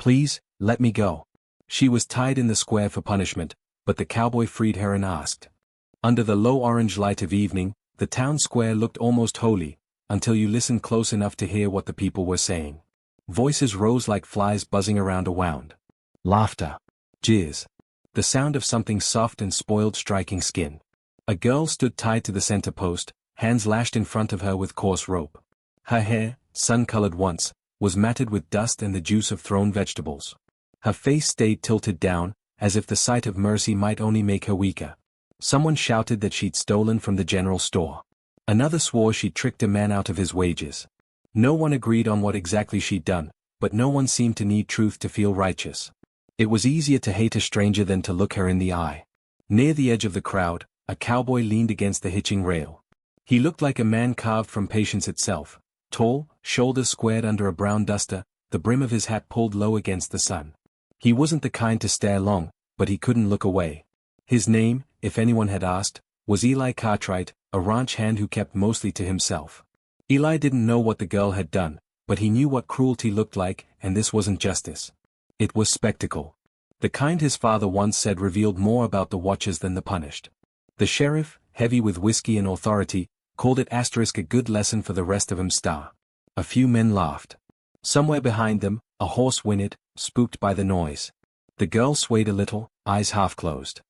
Please, let me go. She was tied in the square for punishment, but the cowboy freed her and asked. Under the low orange light of evening, the town square looked almost holy, until you listened close enough to hear what the people were saying. Voices rose like flies buzzing around a wound. Laughter. Jeers. The sound of something soft and spoiled striking skin. A girl stood tied to the center post, hands lashed in front of her with coarse rope. Her hair, sun-colored once, was matted with dust and the juice of thrown vegetables. Her face stayed tilted down, as if the sight of mercy might only make her weaker. Someone shouted that she'd stolen from the general store. Another swore she'd tricked a man out of his wages. No one agreed on what exactly she'd done, but no one seemed to need truth to feel righteous. It was easier to hate a stranger than to look her in the eye. Near the edge of the crowd, a cowboy leaned against the hitching rail. He looked like a man carved from patience itself, tall, shoulders squared under a brown duster, the brim of his hat pulled low against the sun. He wasn't the kind to stare long, but he couldn't look away. His name, if anyone had asked, was Eli Cartwright, a ranch hand who kept mostly to himself. Eli didn't know what the girl had done, but he knew what cruelty looked like, and this wasn't justice. It was spectacle. The kind his father once said revealed more about the watchers than the punished. The sheriff, heavy with whiskey and authority, called it a good lesson for the rest of 'em. A few men laughed. Somewhere behind them, a horse whinnied, spooked by the noise. The girl swayed a little, eyes half closed.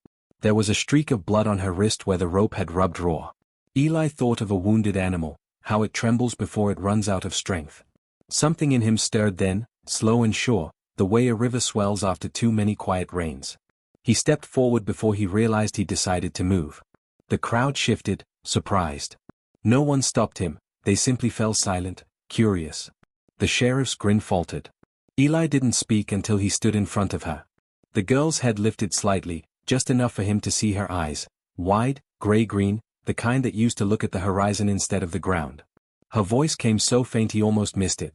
There was a streak of blood on her wrist where the rope had rubbed raw. Eli thought of a wounded animal, how it trembles before it runs out of strength. Something in him stirred then, slow and sure, the way a river swells after too many quiet rains. He stepped forward before he realized he'd decided to move. The crowd shifted, surprised. No one stopped him, they simply fell silent, curious. The sheriff's grin faltered. Eli didn't speak until he stood in front of her. The girl's head lifted slightly, just enough for him to see her eyes, wide, gray-green, the kind that used to look at the horizon instead of the ground. Her voice came so faint he almost missed it.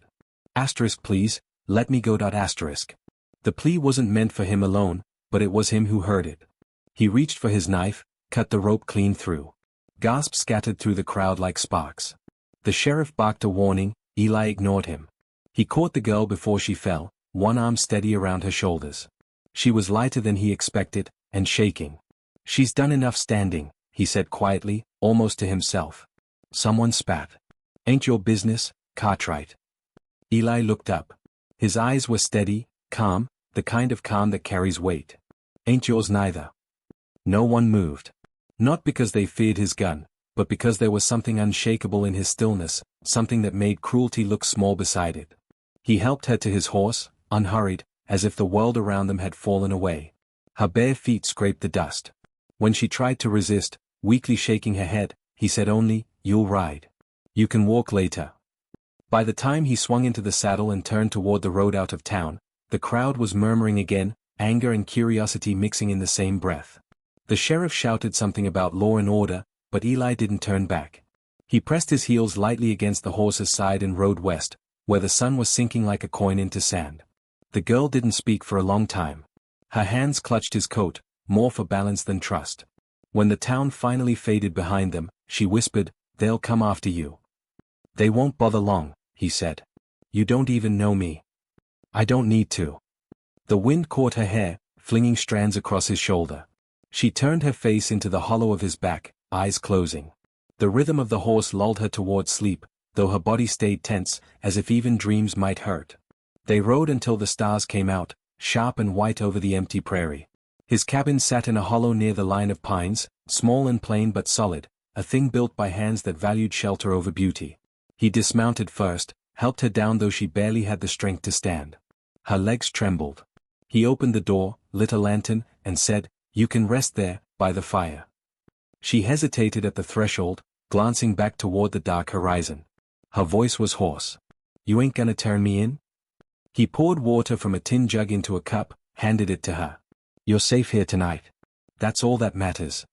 Please, let me go. The plea wasn't meant for him alone, but it was him who heard it. He reached for his knife, cut the rope clean through. Gasps scattered through the crowd like sparks. The sheriff barked a warning, Eli ignored him. He caught the girl before she fell, one arm steady around her shoulders. She was lighter than he expected, and shaking. She's done enough standing, he said quietly, almost to himself. Someone spat. Ain't your business, Cartwright. Eli looked up. His eyes were steady, calm, the kind of calm that carries weight. Ain't yours neither. No one moved. Not because they feared his gun, but because there was something unshakable in his stillness, something that made cruelty look small beside it. He helped her to his horse, unhurried, as if the world around them had fallen away. Her bare feet scraped the dust. When she tried to resist, weakly shaking her head, he said only, "You'll ride. You can walk later." By the time he swung into the saddle and turned toward the road out of town, the crowd was murmuring again, anger and curiosity mixing in the same breath. The sheriff shouted something about law and order, but Eli didn't turn back. He pressed his heels lightly against the horse's side and rode west, where the sun was sinking like a coin into sand. The girl didn't speak for a long time. Her hands clutched his coat, more for balance than trust. When the town finally faded behind them, she whispered, "They'll come after you." "They won't bother long," he said. "You don't even know me." "I don't need to." The wind caught her hair, flinging strands across his shoulder. She turned her face into the hollow of his back, eyes closing. The rhythm of the horse lulled her toward sleep, though her body stayed tense, as if even dreams might hurt. They rode until the stars came out, sharp and white over the empty prairie. His cabin sat in a hollow near the line of pines, small and plain but solid, a thing built by hands that valued shelter over beauty. He dismounted first, helped her down though she barely had the strength to stand. Her legs trembled. He opened the door, lit a lantern, and said, "You can rest there, by the fire." She hesitated at the threshold, glancing back toward the dark horizon. Her voice was hoarse. "You ain't gonna turn me in?" He poured water from a tin jug into a cup, handed it to her. "You're safe here tonight. That's all that matters."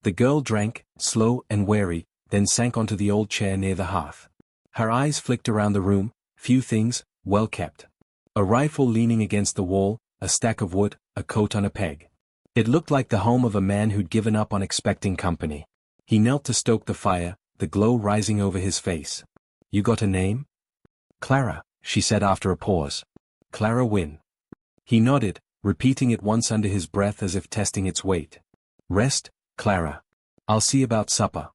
The girl drank, slow and wary, then sank onto the old chair near the hearth. Her eyes flicked around the room, few things, well kept. A rifle leaning against the wall, a stack of wood, a coat on a peg. It looked like the home of a man who'd given up on expecting company. He knelt to stoke the fire, the glow rising over his face. "You got a name?" "Clara," she said after a pause. "Clara Wynne." He nodded, repeating it once under his breath as if testing its weight. Rest, Clara. I'll see about supper.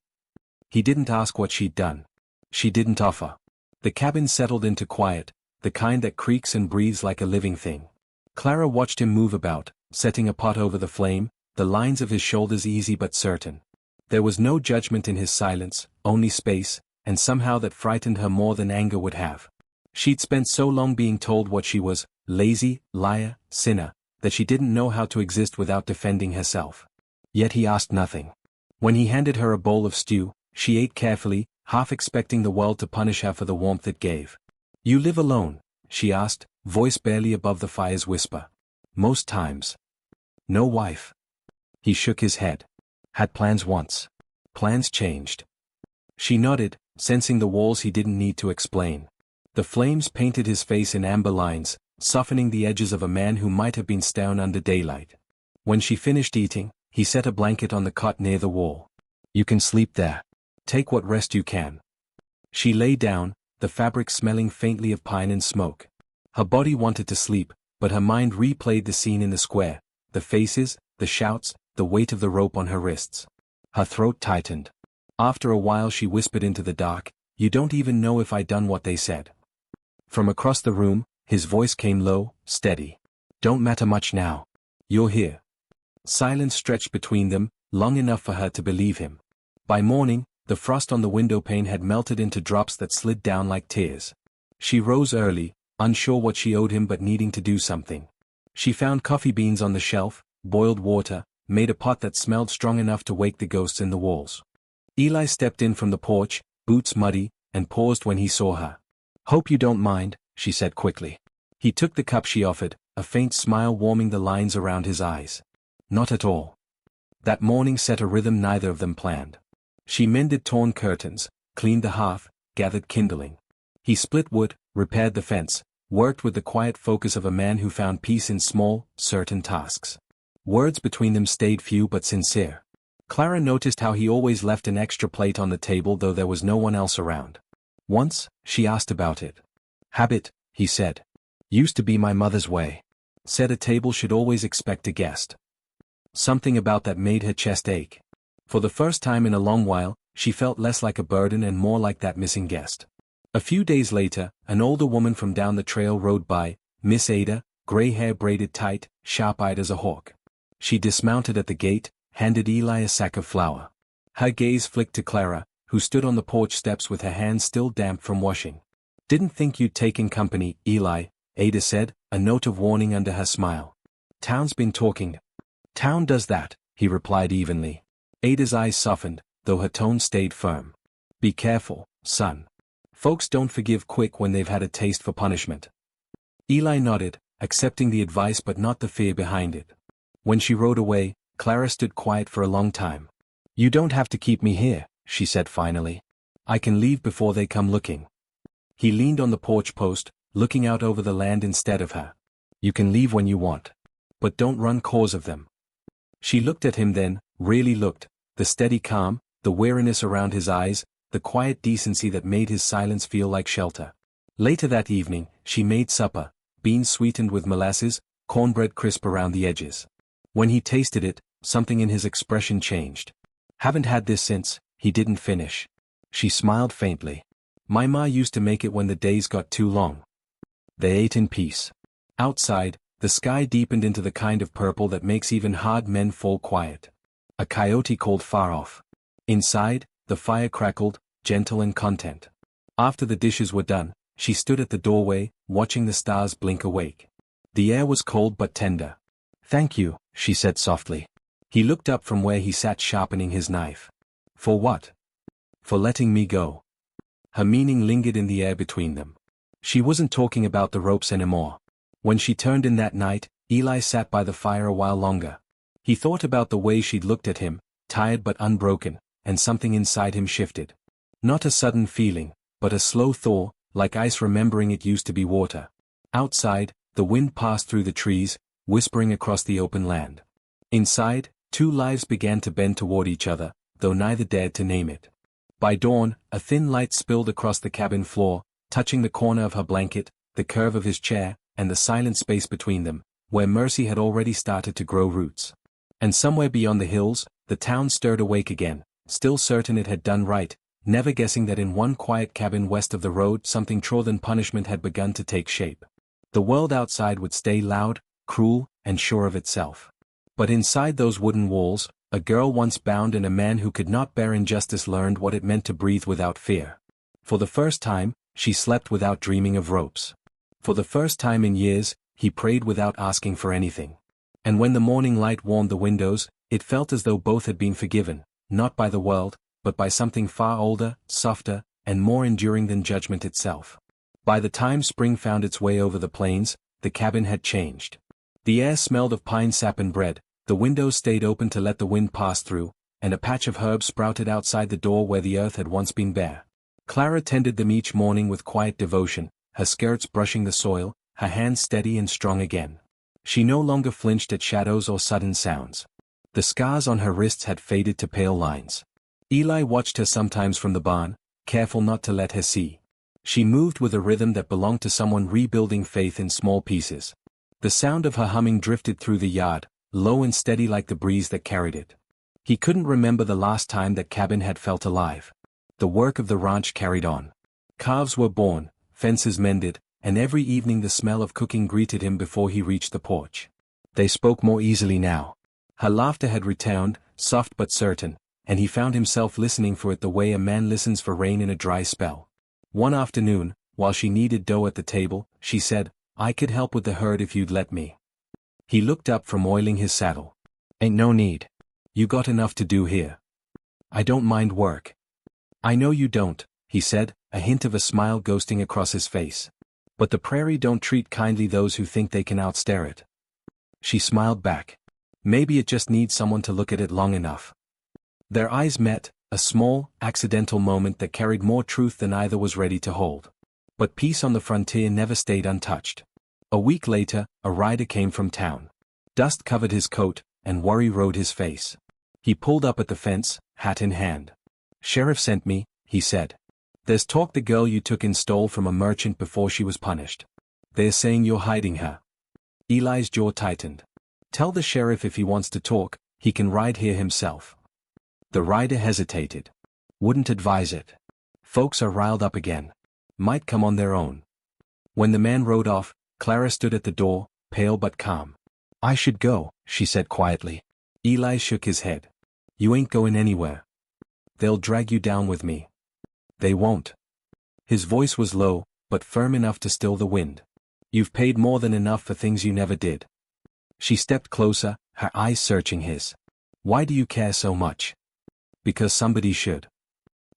He didn't ask what she'd done. She didn't offer. The cabin settled into quiet, the kind that creaks and breathes like a living thing. Clara watched him move about, setting a pot over the flame, the lines of his shoulders easy but certain. There was no judgment in his silence, only space, and somehow that frightened her more than anger would have. She'd spent so long being told what she was, lazy, liar, sinner, that she didn't know how to exist without defending herself. Yet he asked nothing. When he handed her a bowl of stew, she ate carefully, half expecting the world to punish her for the warmth it gave. You live alone? She asked, voice barely above the fire's whisper. Most times. No wife. He shook his head. Had plans once. Plans changed. She nodded, sensing the walls he didn't need to explain. The flames painted his face in amber lines, softening the edges of a man who might have been stone under daylight. When she finished eating, he set a blanket on the cot near the wall. You can sleep there. Take what rest you can. She lay down, the fabric smelling faintly of pine and smoke. Her body wanted to sleep, but her mind replayed the scene in the square, the faces, the shouts, the weight of the rope on her wrists. Her throat tightened. After a while she whispered into the dark, You don't even know if I done what they said. From across the room, his voice came low, steady. Don't matter much now. You're here. Silence stretched between them, long enough for her to believe him. By morning, the frost on the window pane had melted into drops that slid down like tears. She rose early, unsure what she owed him but needing to do something. She found coffee beans on the shelf, boiled water, made a pot that smelled strong enough to wake the ghosts in the walls. Eli stepped in from the porch, boots muddy, and paused when he saw her. Hope you don't mind, she said quickly. He took the cup she offered, a faint smile warming the lines around his eyes. Not at all. That morning set a rhythm neither of them planned. She mended torn curtains, cleaned the hearth, gathered kindling. He split wood, repaired the fence, worked with the quiet focus of a man who found peace in small, certain tasks. Words between them stayed few but sincere. Clara noticed how he always left an extra plate on the table though there was no one else around. Once, she asked about it. Habit, he said. Used to be my mother's way. Said a table should always expect a guest. Something about that made her chest ache. For the first time in a long while, she felt less like a burden and more like that missing guest. A few days later, an older woman from down the trail rode by, Miss Ada, gray hair braided tight, sharp-eyed as a hawk. She dismounted at the gate, handed Eli a sack of flour. Her gaze flicked to Clara, who stood on the porch steps with her hands still damp from washing. Didn't think you'd taken company, Eli, Ada said, a note of warning under her smile. Town's been talking. Town does that, he replied evenly. Ada's eyes softened, though her tone stayed firm. Be careful, son. Folks don't forgive quick when they've had a taste for punishment. Eli nodded, accepting the advice but not the fear behind it. When she rode away, Clara stood quiet for a long time. You don't have to keep me here, she said finally. I can leave before they come looking. He leaned on the porch post, looking out over the land instead of her. You can leave when you want. But don't run cause of them. She looked at him then, really looked, the steady calm, the weariness around his eyes, the quiet decency that made his silence feel like shelter. Later that evening, she made supper, beans sweetened with molasses, cornbread crisp around the edges. When he tasted it, something in his expression changed. Haven't had this since, he didn't finish. She smiled faintly. My ma used to make it when the days got too long. They ate in peace. Outside, the sky deepened into the kind of purple that makes even hard men fall quiet. A coyote called far off. Inside, the fire crackled, gentle and content. After the dishes were done, she stood at the doorway, watching the stars blink awake. The air was cold but tender. Thank you, she said softly. He looked up from where he sat sharpening his knife. For what? For letting me go. Her meaning lingered in the air between them. She wasn't talking about the ropes anymore. When she turned in that night, Eli sat by the fire a while longer. He thought about the way she'd looked at him, tired but unbroken, and something inside him shifted. Not a sudden feeling, but a slow thaw, like ice remembering it used to be water. Outside, the wind passed through the trees, whispering across the open land. Inside, two lives began to bend toward each other, though neither dared to name it. By dawn, a thin light spilled across the cabin floor, touching the corner of her blanket, the curve of his chair, and the silent space between them, where mercy had already started to grow roots. And somewhere beyond the hills, the town stirred awake again, still certain it had done right, never guessing that in one quiet cabin west of the road something truer than punishment had begun to take shape. The world outside would stay loud, cruel, and sure of itself. But inside those wooden walls, a girl once bound and a man who could not bear injustice learned what it meant to breathe without fear. For the first time, she slept without dreaming of ropes. For the first time in years, he prayed without asking for anything. And when the morning light warmed the windows, it felt as though both had been forgiven, not by the world, but by something far older, softer, and more enduring than judgment itself. By the time spring found its way over the plains, the cabin had changed. The air smelled of pine sap and bread, the windows stayed open to let the wind pass through, and a patch of herbs sprouted outside the door where the earth had once been bare. Clara tended them each morning with quiet devotion, her skirts brushing the soil, her hands steady and strong again. She no longer flinched at shadows or sudden sounds. The scars on her wrists had faded to pale lines. Eli watched her sometimes from the barn, careful not to let her see. She moved with a rhythm that belonged to someone rebuilding faith in small pieces. The sound of her humming drifted through the yard, low and steady like the breeze that carried it. He couldn't remember the last time that cabin had felt alive. The work of the ranch carried on. Calves were born, fences mended, and every evening the smell of cooking greeted him before he reached the porch. They spoke more easily now. Her laughter had returned, soft but certain, and he found himself listening for it the way a man listens for rain in a dry spell. One afternoon, while she kneaded dough at the table, she said, "I could help with the herd if you'd let me." He looked up from oiling his saddle. "Ain't no need. You got enough to do here." "I don't mind work." "I know you don't," he said, a hint of a smile ghosting across his face. "But the prairie don't treat kindly those who think they can outstare it." She smiled back. "Maybe it just needs someone to look at it long enough." Their eyes met, a small, accidental moment that carried more truth than either was ready to hold. But peace on the frontier never stayed untouched. A week later, a rider came from town. Dust covered his coat, and worry rode his face. He pulled up at the fence, hat in hand. "Sheriff sent me," he said. "There's talk the girl you took in stole from a merchant before she was punished. They're saying you're hiding her." Eli's jaw tightened. "Tell the sheriff if he wants to talk, he can ride here himself." The rider hesitated. "Wouldn't advise it. Folks are riled up again. Might come on their own." When the man rode off, Clara stood at the door, pale but calm. "I should go," she said quietly. Eli shook his head. "You ain't going anywhere. They'll drag you down with me." "They won't." His voice was low, but firm enough to still the wind. "You've paid more than enough for things you never did." She stepped closer, her eyes searching his. "Why do you care so much?" "Because somebody should."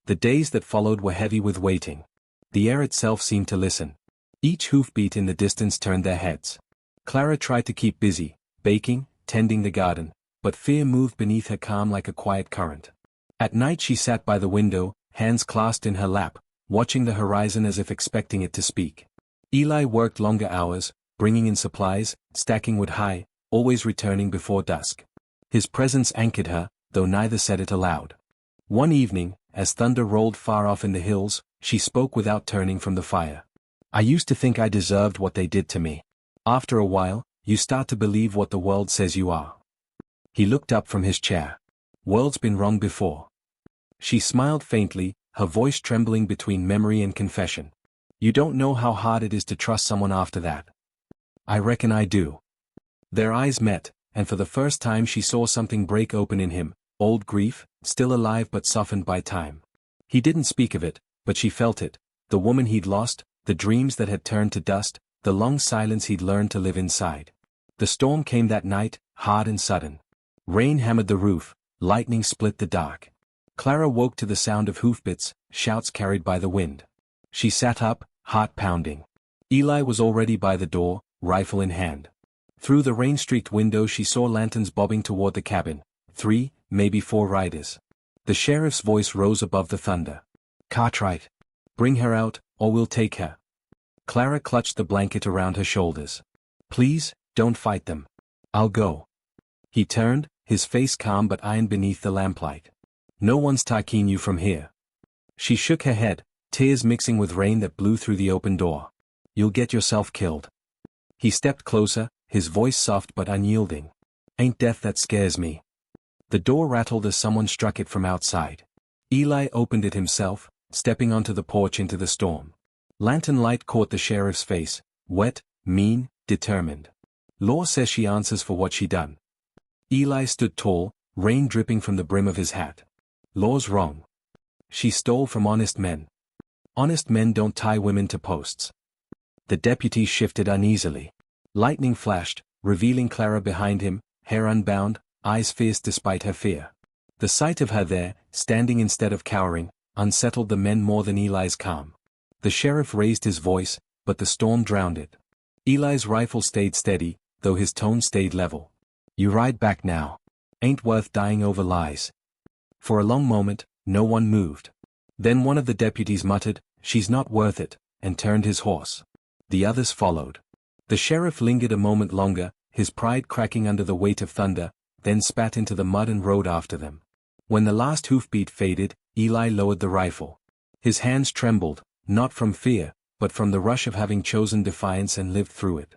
The days that followed were heavy with waiting. The air itself seemed to listen. Each hoofbeat in the distance turned their heads. Clara tried to keep busy, baking, tending the garden, but fear moved beneath her calm like a quiet current. At night she sat by the window, hands clasped in her lap, watching the horizon as if expecting it to speak. Eli worked longer hours, bringing in supplies, stacking wood high, always returning before dusk. His presence anchored her, though neither said it aloud. One evening, as thunder rolled far off in the hills, she spoke without turning from the fire. "I used to think I deserved what they did to me. After a while, you start to believe what the world says you are." He looked up from his chair. "World's been wrong before." She smiled faintly, her voice trembling between memory and confession. "You don't know how hard it is to trust someone after that." "I reckon I do." Their eyes met, and for the first time she saw something break open in him, old grief, still alive but softened by time. He didn't speak of it, but she felt it, the woman he'd lost, the dreams that had turned to dust, the long silence he'd learned to live inside. The storm came that night, hard and sudden. Rain hammered the roof, lightning split the dark. Clara woke to the sound of hoofbeats, shouts carried by the wind. She sat up, heart pounding. Eli was already by the door, rifle in hand. Through the rain-streaked window she saw lanterns bobbing toward the cabin, 3, maybe 4 riders. The sheriff's voice rose above the thunder. "Cartwright. Bring her out, or we'll take her." Clara clutched the blanket around her shoulders. "Please, don't fight them. I'll go." He turned, his face calm but iron beneath the lamplight. "No one's taking you from here." She shook her head, tears mixing with rain that blew through the open door. "You'll get yourself killed." He stepped closer, his voice soft but unyielding. "Ain't death that scares me." The door rattled as someone struck it from outside. Eli opened it himself, stepping onto the porch into the storm. Lantern light caught the sheriff's face, wet, mean, determined. "Law says she answers for what she done." Eli stood tall, rain dripping from the brim of his hat. "Law's wrong. She stole from honest men. Honest men don't tie women to posts." The deputy shifted uneasily. Lightning flashed, revealing Clara behind him, hair unbound, eyes fierce despite her fear. The sight of her there, standing instead of cowering, unsettled the men more than Eli's calm. The sheriff raised his voice, but the storm drowned it. Eli's rifle stayed steady, though his tone stayed level. "You ride back now. Ain't worth dying over lies." For a long moment, no one moved. Then one of the deputies muttered, "She's not worth it," and turned his horse. The others followed. The sheriff lingered a moment longer, his pride cracking under the weight of thunder, then spat into the mud and rode after them. When the last hoofbeat faded, Eli lowered the rifle. His hands trembled, not from fear, but from the rush of having chosen defiance and lived through it.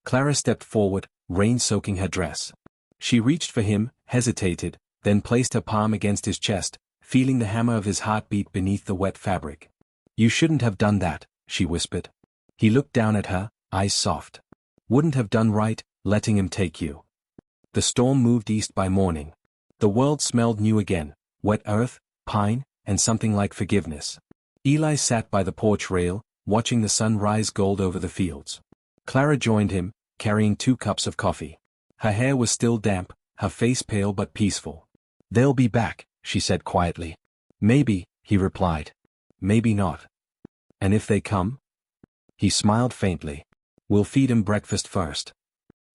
Clara stepped forward, rain soaking her dress. She reached for him, hesitated, then placed her palm against his chest, feeling the hammer of his heartbeat beneath the wet fabric. "You shouldn't have done that," she whispered. He looked down at her, eyes soft. "Wouldn't have done right, letting him take you." The storm moved east by morning. The world smelled new again, wet earth, pine, and something like forgiveness. Eli sat by the porch rail, watching the sun rise gold over the fields. Clara joined him, carrying 2 cups of coffee. Her hair was still damp, her face pale but peaceful. "They'll be back," she said quietly. "Maybe," he replied. "Maybe not." "And if they come?" He smiled faintly. "We'll feed 'em breakfast first."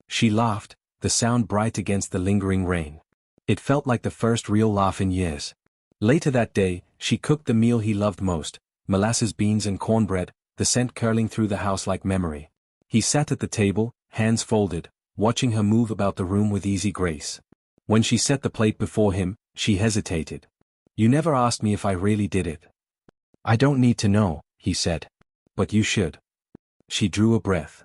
She laughed, the sound bright against the lingering rain. It felt like the first real laugh in years. Later that day, she cooked the meal he loved most, molasses beans and cornbread, the scent curling through the house like memory. He sat at the table, hands folded, watching her move about the room with easy grace. When she set the plate before him, she hesitated. "You never asked me if I really did it." "I don't need to know," he said. "But you should." She drew a breath.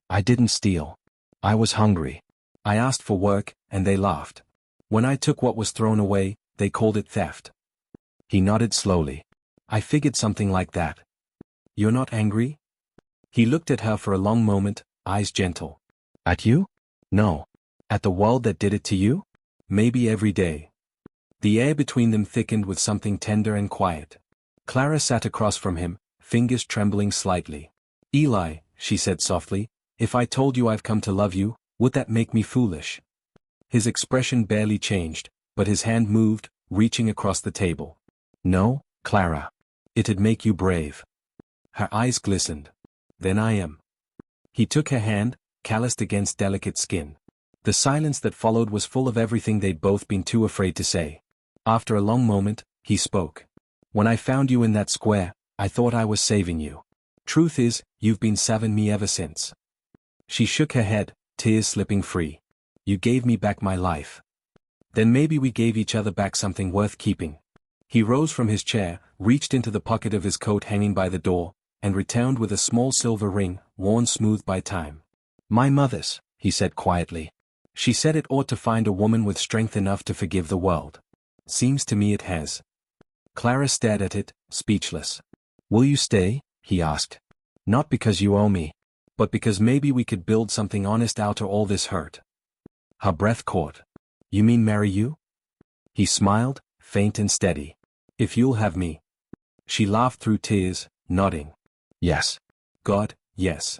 "I didn't steal. I was hungry. I asked for work, and they laughed. When I took what was thrown away, they called it theft." He nodded slowly. "I figured something like that." "You're not angry?" He looked at her for a long moment, eyes gentle. "At you? No. At the world that did it to you? Maybe every day." The air between them thickened with something tender and quiet. Clara sat across from him, fingers trembling slightly. "Eli," she said softly, "if I told you I've come to love you, would that make me foolish?" His expression barely changed, but his hand moved, reaching across the table. "No, Clara. It'd make you brave." Her eyes glistened. "Then I am." He took her hand, calloused against delicate skin. The silence that followed was full of everything they'd both been too afraid to say. After a long moment, he spoke. "When I found you in that square, I thought I was saving you. Truth is, you've been saving me ever since." She shook her head, tears slipping free. "You gave me back my life. Then maybe we gave each other back something worth keeping." He rose from his chair, reached into the pocket of his coat hanging by the door, and returned with a small silver ring, worn smooth by time. "My mother's," he said quietly. "She said it ought to find a woman with strength enough to forgive the world. Seems to me it has." Clara stared at it, speechless. "Will you stay?" he asked. "Not because you owe me, but because maybe we could build something honest out of all this hurt." Her breath caught. "You mean marry you?" He smiled, faint and steady. "If you'll have me." She laughed through tears, nodding. "Yes. God, yes."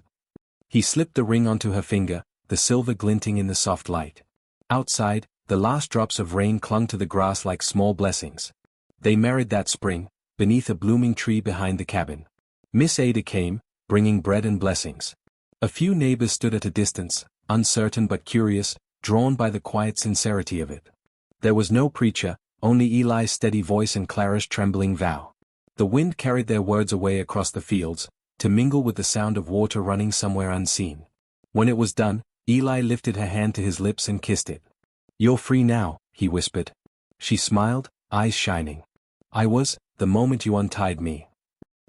He slipped the ring onto her finger, the silver glinting in the soft light. Outside, the last drops of rain clung to the grass like small blessings. They married that spring, beneath a blooming tree behind the cabin. Miss Ada came, bringing bread and blessings. A few neighbors stood at a distance, uncertain but curious, drawn by the quiet sincerity of it. There was no preacher, only Eli's steady voice and Clara's trembling vow. The wind carried their words away across the fields, to mingle with the sound of water running somewhere unseen. When it was done, Eli lifted her hand to his lips and kissed it. "You're free now," he whispered. She smiled, eyes shining. "I was, the moment you untied me."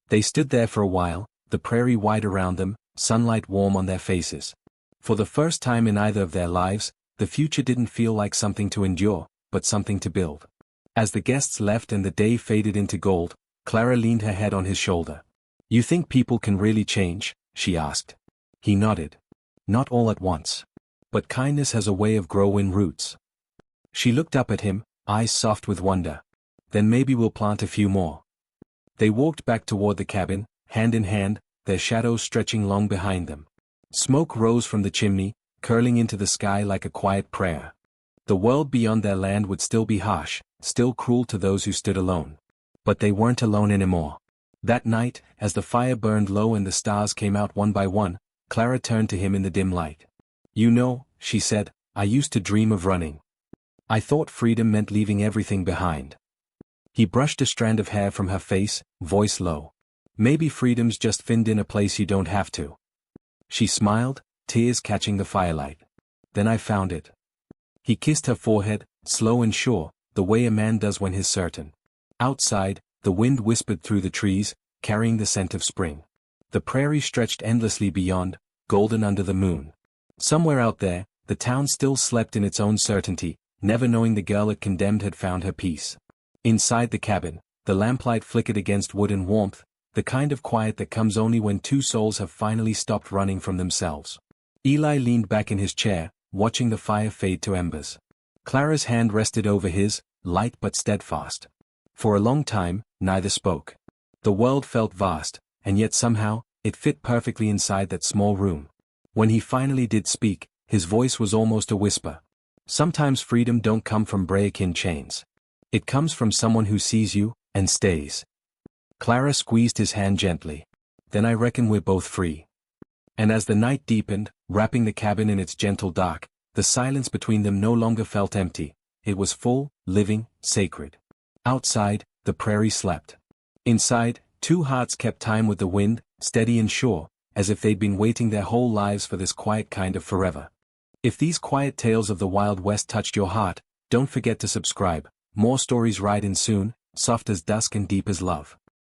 They stood there for a while, the prairie wide around them, sunlight warm on their faces. For the first time in either of their lives, the future didn't feel like something to endure, but something to build. As the guests left and the day faded into gold, Clara leaned her head on his shoulder. "You think people can really change?" she asked. He nodded. "Not all at once. But kindness has a way of growing roots." She looked up at him, eyes soft with wonder. "Then maybe we'll plant a few more." They walked back toward the cabin, hand in hand, their shadows stretching long behind them. Smoke rose from the chimney, curling into the sky like a quiet prayer. The world beyond their land would still be harsh, still cruel to those who stood alone. But they weren't alone anymore. That night, as the fire burned low and the stars came out one by one, Clara turned to him in the dim light. "You know," she said, "I used to dream of running. I thought freedom meant leaving everything behind." He brushed a strand of hair from her face, voice low. "Maybe freedom's just finned in a place you don't have to." She smiled, tears catching the firelight. "Then I found it." He kissed her forehead, slow and sure, the way a man does when he's certain. Outside, the wind whispered through the trees, carrying the scent of spring. The prairie stretched endlessly beyond, golden under the moon. Somewhere out there, the town still slept in its own certainty, never knowing the girl it condemned had found her peace. Inside the cabin, the lamplight flickered against wood and warmth, the kind of quiet that comes only when two souls have finally stopped running from themselves. Eli leaned back in his chair, watching the fire fade to embers. Clara's hand rested over his, light but steadfast. For a long time, neither spoke. The world felt vast, and yet somehow, it fit perfectly inside that small room. When he finally did speak, his voice was almost a whisper. "Sometimes freedom don't come from breaking chains. It comes from someone who sees you, and stays." Clara squeezed his hand gently. "Then I reckon we're both free." And as the night deepened, wrapping the cabin in its gentle dark, the silence between them no longer felt empty. It was full, living, sacred. Outside, the prairie slept. Inside, two hearts kept time with the wind, steady and sure, as if they'd been waiting their whole lives for this quiet kind of forever. If these quiet tales of the Wild West touched your heart, don't forget to subscribe. More stories ride in soon, soft as dusk and deep as love.